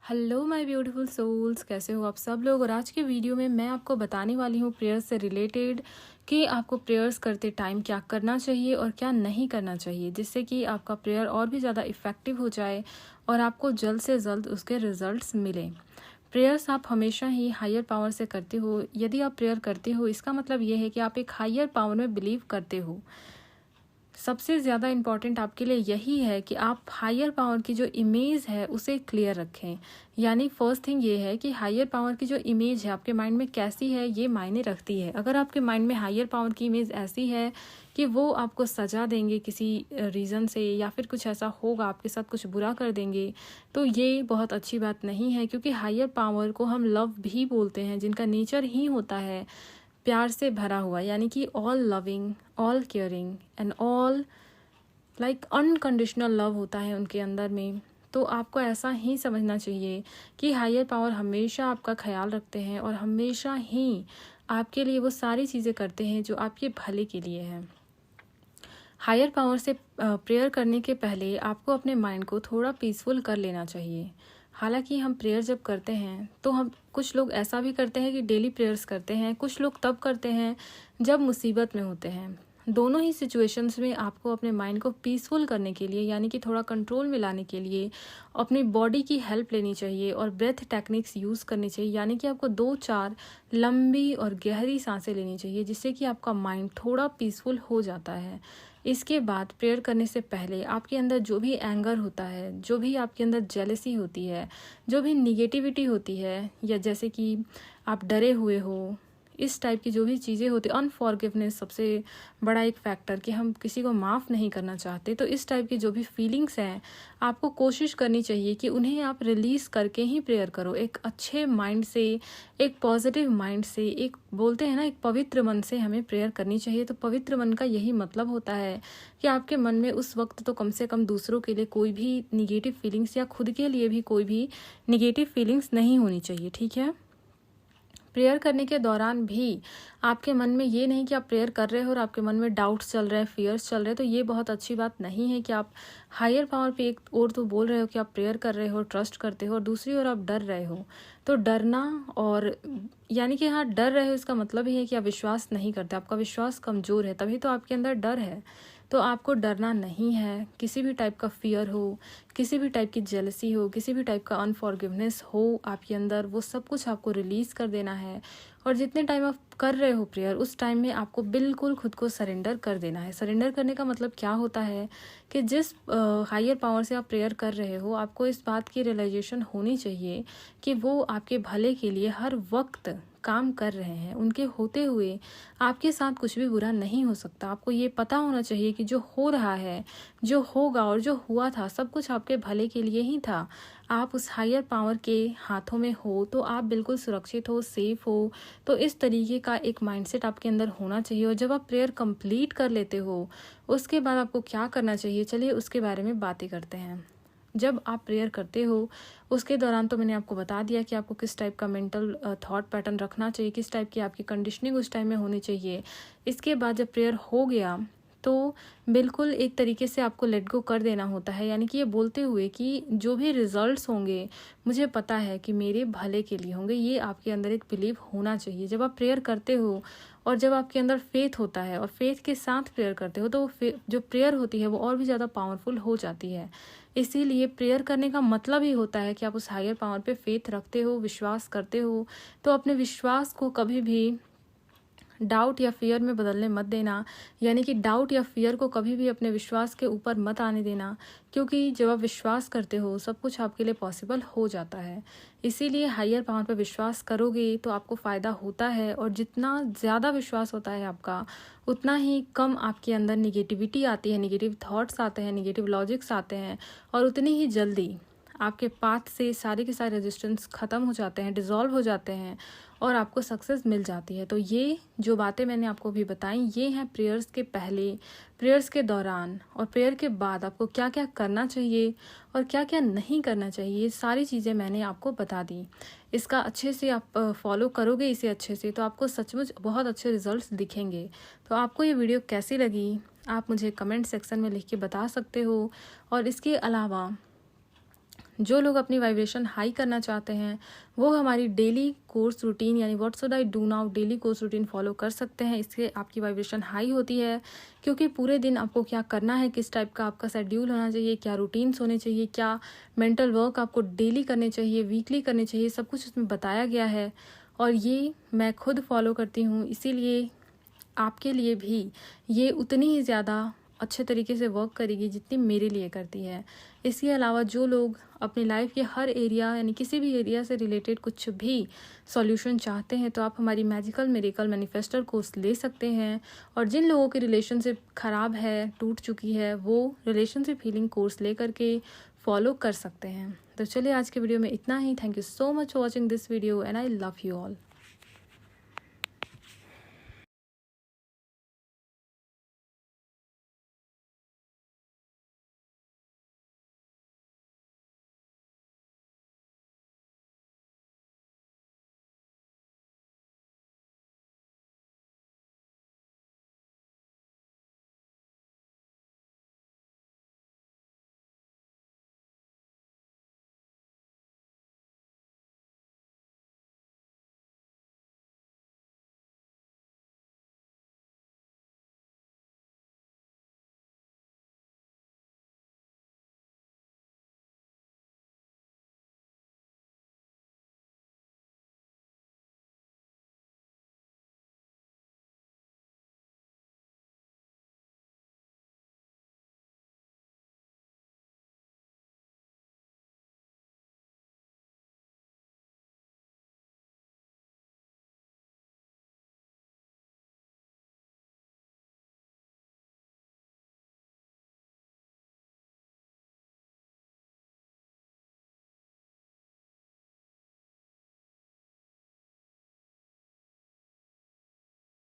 Hello my beautiful souls, कैसे हो आप सब लोग। और आज के वीडियो में मैं आपको बताने वाली हूँ प्रेयर्स से रिलेटेड कि आपको प्रेयर्स करते टाइम क्या करना चाहिए और क्या नहीं करना चाहिए, जिससे कि आपका प्रेयर और भी ज़्यादा इफ़ेक्टिव हो जाए और आपको जल्द से जल्द उसके रिजल्ट्स मिलें। प्रेयर्स आप हमेशा ही हायर पावर से करते हो। यदि आप प्रेयर करते हो, इसका मतलब ये है कि आप एक हायर पावर में बिलीव करते हो। सबसे ज़्यादा इम्पॉर्टेंट आपके लिए यही है कि आप हायर पावर की जो इमेज है उसे क्लियर रखें। यानी फर्स्ट थिंग ये है कि हायर पावर की जो इमेज है आपके माइंड में कैसी है, ये मायने रखती है। अगर आपके माइंड में हायर पावर की इमेज ऐसी है कि वो आपको सजा देंगे किसी रीज़न से, या फिर कुछ ऐसा होगा आपके साथ, कुछ बुरा कर देंगे, तो ये बहुत अच्छी बात नहीं है। क्योंकि हायर पावर को हम लव भी बोलते हैं, जिनका नेचर ही होता है प्यार से भरा हुआ, यानी कि all loving, all caring and all like unconditional love होता है उनके अंदर में। तो आपको ऐसा ही समझना चाहिए कि हायर पावर हमेशा आपका ख्याल रखते हैं और हमेशा ही आपके लिए वो सारी चीज़ें करते हैं जो आपके भले के लिए है। हायर पावर से प्रेयर करने के पहले आपको अपने माइंड को थोड़ा पीसफुल कर लेना चाहिए। हालांकि हम प्रेयर जब करते हैं तो हम कुछ लोग ऐसा भी करते हैं कि डेली प्रेयर्स करते हैं, कुछ लोग तब करते हैं जब मुसीबत में होते हैं। दोनों ही सिचुएशंस में आपको अपने माइंड को पीसफुल करने के लिए, यानी कि थोड़ा कंट्रोल में लाने के लिए, अपनी बॉडी की हेल्प लेनी चाहिए और ब्रेथ टेक्निक्स यूज़ करनी चाहिए। यानी कि आपको 2-4 लंबी और गहरी सांसें लेनी चाहिए, जिससे कि आपका माइंड थोड़ा पीसफुल हो जाता है। इसके बाद प्रेयर करने से पहले आपके अंदर जो भी एंगर होता है, जो भी आपके अंदर जेलसी होती है, जो भी निगेटिविटी होती है, या जैसे कि आप डरे हुए हो, इस टाइप की जो भी चीज़ें होती, अनफॉरगिवनेस सबसे बड़ा एक फैक्टर कि हम किसी को माफ़ नहीं करना चाहते, तो इस टाइप की जो भी फीलिंग्स हैं आपको कोशिश करनी चाहिए कि उन्हें आप रिलीज़ करके ही प्रेयर करो। एक अच्छे माइंड से, एक पॉजिटिव माइंड से, एक बोलते हैं ना, एक पवित्र मन से हमें प्रेयर करनी चाहिए। तो पवित्र मन का यही मतलब होता है कि आपके मन में उस वक्त तो कम से कम दूसरों के लिए कोई भी निगेटिव फीलिंग्स या खुद के लिए भी कोई भी निगेटिव फीलिंग्स नहीं होनी चाहिए, ठीक है। प्रेयर करने के दौरान भी आपके मन में ये नहीं कि आप प्रेयर कर रहे हो और आपके मन में डाउट्स चल रहे हैं, फियर्स चल रहे हैं, तो ये बहुत अच्छी बात नहीं है कि आप हायर पावर पे एक और तो बोल रहे हो कि आप प्रेयर कर रहे हो, ट्रस्ट करते हो, और दूसरी ओर आप डर रहे हो। तो डरना और यानी कि हाँ, डर रहे हो इसका मतलब ही है कि आप विश्वास नहीं करते, आपका विश्वास कमज़ोर है, तभी तो आपके अंदर डर है। तो आपको डरना नहीं है। किसी भी टाइप का फियर हो, किसी भी टाइप की जेलसी हो, किसी भी टाइप का अनफॉरगिवनेस हो आपके अंदर, वो सब कुछ आपको रिलीज़ कर देना है। और जितने टाइम आप कर रहे हो प्रेयर, उस टाइम में आपको बिल्कुल खुद को सरेंडर कर देना है। सरेंडर करने का मतलब क्या होता है कि जिस हायर पावर से आप प्रेयर कर रहे हो, आपको इस बात की रियलाइजेशन होनी चाहिए कि वो आपके भले के लिए हर वक्त काम कर रहे हैं। उनके होते हुए आपके साथ कुछ भी बुरा नहीं हो सकता। आपको ये पता होना चाहिए कि जो हो रहा है, जो होगा और जो हुआ था, सब कुछ आपके भले के लिए ही था। आप उस हायर पावर के हाथों में हो तो आप बिल्कुल सुरक्षित हो, सेफ हो। तो इस तरीके का एक माइंडसेट आपके अंदर होना चाहिए। और जब आप प्रेयर कंप्लीट कर लेते हो, उसके बाद आपको क्या करना चाहिए, चलिए उसके बारे में बातें करते हैं। जब आप प्रेयर करते हो उसके दौरान तो मैंने आपको बता दिया कि आपको किस टाइप का मेंटल थॉट पैटर्न रखना चाहिए, किस टाइप की आपकी कंडीशनिंग उस टाइम में होनी चाहिए। इसके बाद जब प्रेयर हो गया तो बिल्कुल एक तरीके से आपको लेट गो कर देना होता है, यानी कि ये बोलते हुए कि जो भी रिजल्ट्स होंगे मुझे पता है कि मेरे भले के लिए होंगे। ये आपके अंदर एक बिलीव होना चाहिए। जब आप प्रेयर करते हो और जब आपके अंदर फेथ होता है और फेथ के साथ प्रेयर करते हो, तो जो प्रेयर होती है वो और भी ज़्यादा पावरफुल हो जाती है। इसीलिए प्रेयर करने का मतलब ही होता है कि आप उस हायर पावर पे फेथ रखते हो, विश्वास करते हो। तो अपने विश्वास को कभी भी डाउट या फियर में बदलने मत देना। यानी कि डाउट या फियर को कभी भी अपने विश्वास के ऊपर मत आने देना, क्योंकि जब आप विश्वास करते हो सब कुछ आपके लिए पॉसिबल हो जाता है। इसीलिए हायर पावर पर विश्वास करोगे तो आपको फ़ायदा होता है, और जितना ज़्यादा विश्वास होता है आपका, उतना ही कम आपके अंदर निगेटिविटी आती है, निगेटिव थॉट्स आते हैं, निगेटिव लॉजिक्स आते हैं, और उतनी ही जल्दी आपके पाथ से सारे के सारे रेजिस्टेंस ख़त्म हो जाते हैं, डिज़ोल्व हो जाते हैं, और आपको सक्सेस मिल जाती है। तो ये जो बातें मैंने आपको अभी बताई, ये हैं प्रेयर्स के पहले, प्रेयर्स के दौरान और प्रेयर के बाद आपको क्या क्या करना चाहिए और क्या क्या नहीं करना चाहिए। ये सारी चीज़ें मैंने आपको बता दी। इसका अच्छे से आप फॉलो करोगे इसे अच्छे से, तो आपको सचमुच बहुत अच्छे रिजल्ट्स दिखेंगे। तो आपको ये वीडियो कैसी लगी आप मुझे कमेंट सेक्शन में लिख के बता सकते हो। और इसके अलावा जो लोग अपनी वाइब्रेशन हाई करना चाहते हैं वो हमारी डेली कोर्स रूटीन यानी what should I do now daily course routine follow कर सकते हैं। इससे आपकी वाइब्रेशन हाई होती है, क्योंकि पूरे दिन आपको क्या करना है, किस टाइप का आपका शेड्यूल होना चाहिए, क्या रूटीन्स होने चाहिए, क्या मेंटल वर्क आपको डेली करने चाहिए, वीकली करने चाहिए, सब कुछ उसमें बताया गया है। और ये मैं खुद फॉलो करती हूँ, इसीलिए आपके लिए भी ये उतनी ही ज़्यादा अच्छे तरीके से वर्क करेगी जितनी मेरे लिए करती है। इसके अलावा जो लोग अपनी लाइफ के हर एरिया यानी किसी भी एरिया से रिलेटेड कुछ भी सॉल्यूशन चाहते हैं तो आप हमारी मैजिकल मिरेकल मैनिफेस्टर कोर्स ले सकते हैं। और जिन लोगों की रिलेशनशिप ख़राब है, टूट चुकी है, वो रिलेशनशिप हीलिंग कोर्स ले करके फॉलो कर सकते हैं। तो चलिए आज के वीडियो में इतना ही। Thank you so much for watching this video and I love you all.